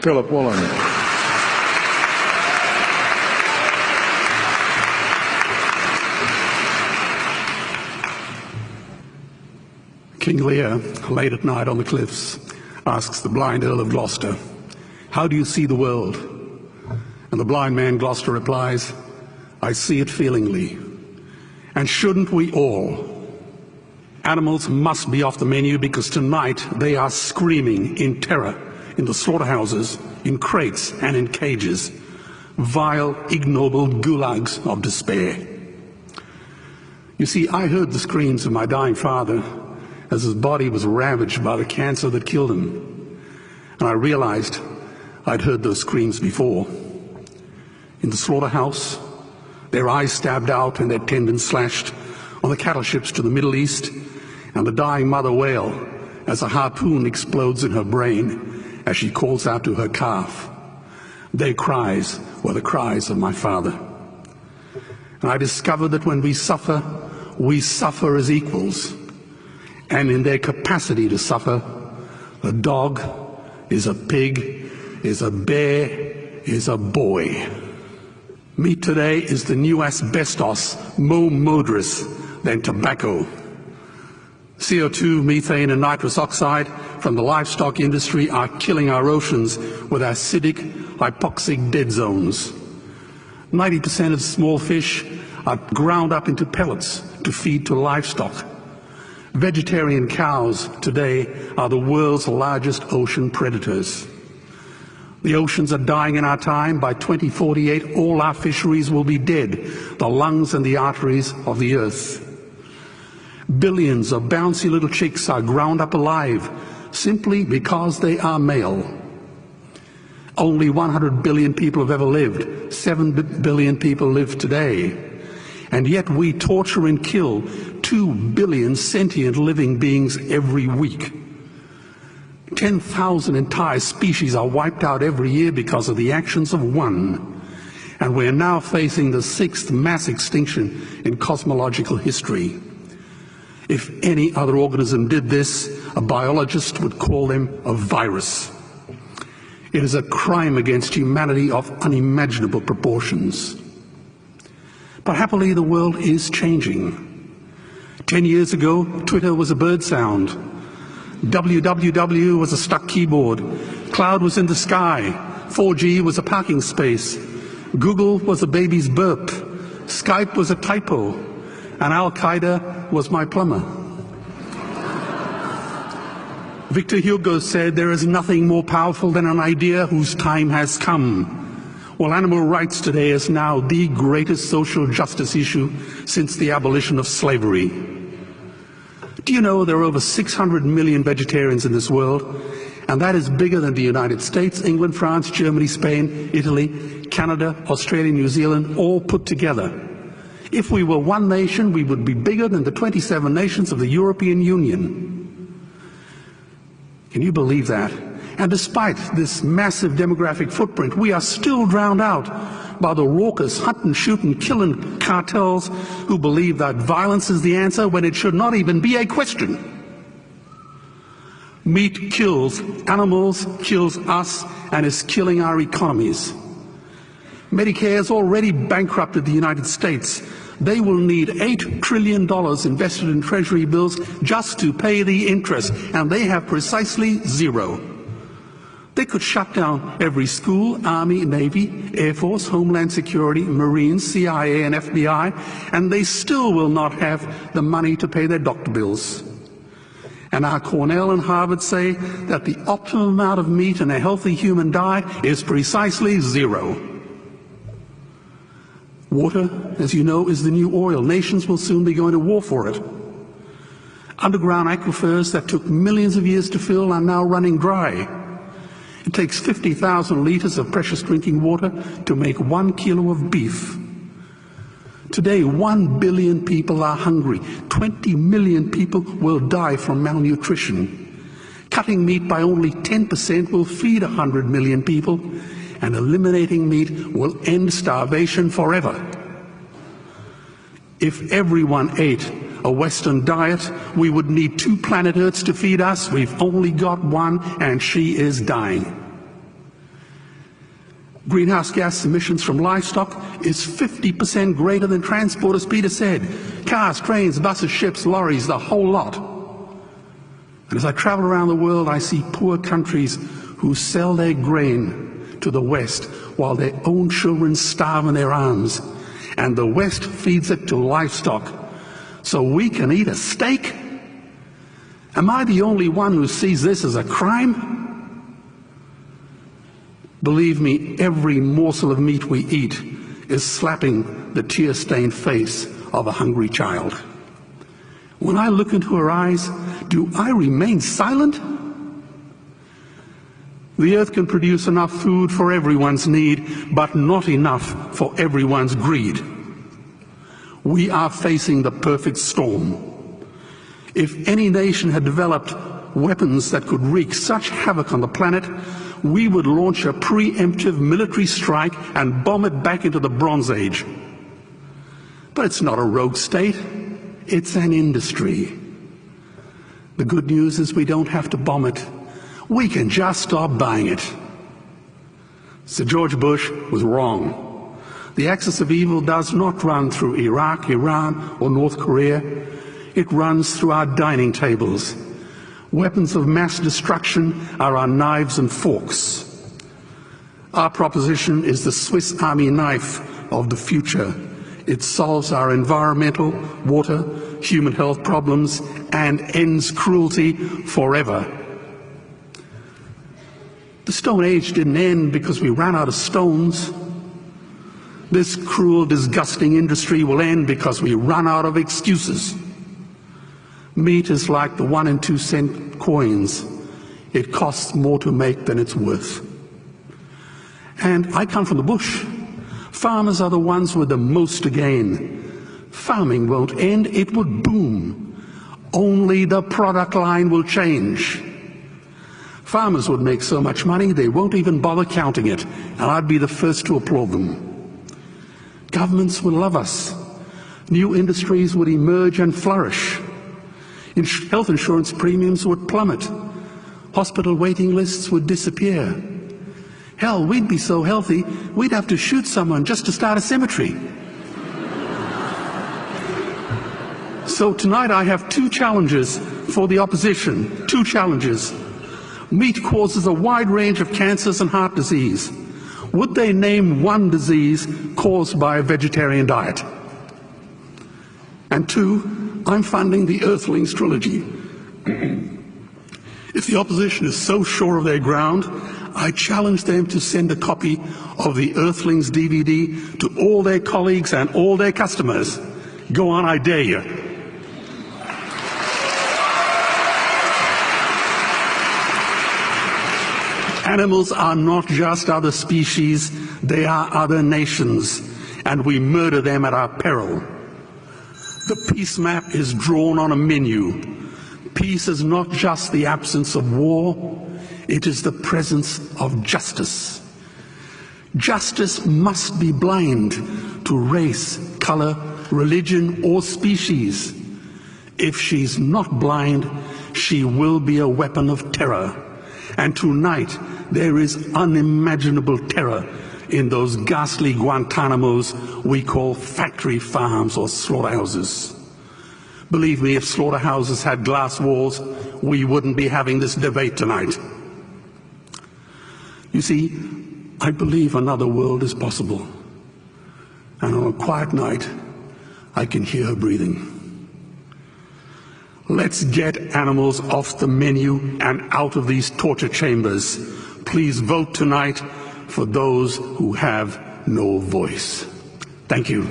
Philip Woolen. King Lear, late at night on the cliffs, asks the blind Earl of Gloucester, "How do you see the world?" And the blind man Gloucester replies, "I see it feelingly. And shouldn't we all? Animals must be off the menu because tonight they are screaming in terror in the slaughterhouses, in crates and in cages, vile, ignoble gulags of despair." You see, I heard the screams of my dying father as his body was ravaged by the cancer that killed him. And I realized I'd heard those screams before. In the slaughterhouse, their eyes stabbed out and their tendons slashed, on the cattle ships to the Middle East, and the dying mother wail as a harpoon explodes in her brain as she calls out to her calf. Their cries were the cries of my father. And I discovered that when we suffer as equals. And in their capacity to suffer, a dog is a pig, is a bear, is a boy. Meat today is the new asbestos, more murderous than tobacco. CO2, methane and nitrous oxide from the livestock industry are killing our oceans with acidic, hypoxic dead zones. 90% of small fish are ground up into pellets to feed to livestock. Vegetarian cows today are the world's largest ocean predators. The oceans are dying in our time. By 2048, all our fisheries will be dead, the lungs and the arteries of the earth. Billions of bouncy little chicks are ground up alive simply because they are male. Only 100 billion people have ever lived. 7 billion people live today. And yet we torture and kill 2 billion sentient living beings every week. 10,000 entire species are wiped out every year because of the actions of one. And we're now facing the 6th mass extinction in cosmological history. If any other organism did this, a biologist would call them a virus. It is a crime against humanity of unimaginable proportions. But happily, the world is changing. 10 years ago, Twitter was a bird sound. www was a stuck keyboard. Cloud was in the sky. 4G was a parking space. Google was a baby's burp. Skype was a typo. And Al-Qaeda was my plumber. Victor Hugo said, "There is nothing more powerful than an idea whose time has come." Well, animal rights today is now the greatest social justice issue since the abolition of slavery. Do you know there are over 600 million vegetarians in this world? And that is bigger than the United States, England, France, Germany, Spain, Italy, Canada, Australia, New Zealand, all put together. If we were one nation, we would be bigger than the 27 nations of the European Union. Can you believe that? And despite this massive demographic footprint, we are still drowned out by the raucous hunt and shoot and killing cartels who believe that violence is the answer when it should not even be a question. Meat kills animals, kills us, and is killing our economies. Medicare has already bankrupted the United States. They will need $8 trillion invested in Treasury bills just to pay the interest, and they have precisely zero. They could shut down every school, Army, Navy, Air Force, Homeland Security, Marines, CIA, and FBI, and they still will not have the money to pay their doctor bills. And our Cornell and Harvard say that the optimum amount of meat in a healthy human diet is precisely zero. Water, as you know, is the new oil. Nations will soon be going to war for it. Underground aquifers that took millions of years to fill are now running dry. It takes 50,000 liters of precious drinking water to make 1 kilo of beef. Today, 1 billion people are hungry. 20 million people will die from malnutrition. Cutting meat by only 10% will feed 100 million people, and eliminating meat will end starvation forever. If everyone ate a Western diet, we would need 2 planet Earths to feed us. We've only got one, and she is dying. Greenhouse gas emissions from livestock is 50% greater than transport, as Peter said. Cars, trains, buses, ships, lorries, the whole lot. And as I travel around the world, I see poor countries who sell their grain to the West while their own children starve in their arms. And the West feeds it to livestock so we can eat a steak? Am I the only one who sees this as a crime? Believe me, every morsel of meat we eat is slapping the tear-stained face of a hungry child. When I look into her eyes, do I remain silent? The earth can produce enough food for everyone's need, but not enough for everyone's greed. We are facing the perfect storm. If any nation had developed weapons that could wreak such havoc on the planet, we would launch a preemptive military strike and bomb it back into the Bronze Age. But it's not a rogue state, it's an industry. The good news is we don't have to bomb it. We can just stop buying it. Sir George Bush was wrong. The axis of evil does not run through Iraq, Iran, or North Korea. It runs through our dining tables. Weapons of mass destruction are our knives and forks. Our proposition is the Swiss Army knife of the future. It solves our environmental, water, human health problems and ends cruelty forever. The Stone Age didn't end because we ran out of stones. This cruel, disgusting industry will end because we run out of excuses. Meat is like the 1 and 2 cent coins. It costs more to make than it's worth. And I come from the bush. Farmers are the ones with the most to gain. Farming won't end, it would boom. Only the product line will change. Farmers would make so much money they won't even bother counting it, and I'd be the first to applaud them. Governments would love us. New industries would emerge and flourish. Health insurance premiums would plummet. Hospital waiting lists would disappear. Hell, we'd be so healthy, we'd have to shoot someone just to start a cemetery. So tonight I have 2 challenges for the opposition. 2 challenges. Meat causes a wide range of cancers and heart disease. Would they name one disease caused by a vegetarian diet? And 2, I'm funding the Earthlings trilogy. If the opposition is so sure of their ground, I challenge them to send a copy of the Earthlings DVD to all their colleagues and all their customers. Go on, I dare you. Animals are not just other species, they are other nations, and we murder them at our peril. The peace map is drawn on a menu. Peace is not just the absence of war, it is the presence of justice. Justice must be blind to race, color, religion, or species. If she's not blind, she will be a weapon of terror. And tonight, there is unimaginable terror in those ghastly Guantanamos we call factory farms or slaughterhouses. Believe me, if slaughterhouses had glass walls, we wouldn't be having this debate tonight. You see, I believe another world is possible. And on a quiet night, I can hear her breathing. Let's get animals off the menu and out of these torture chambers. Please vote tonight for those who have no voice. Thank you.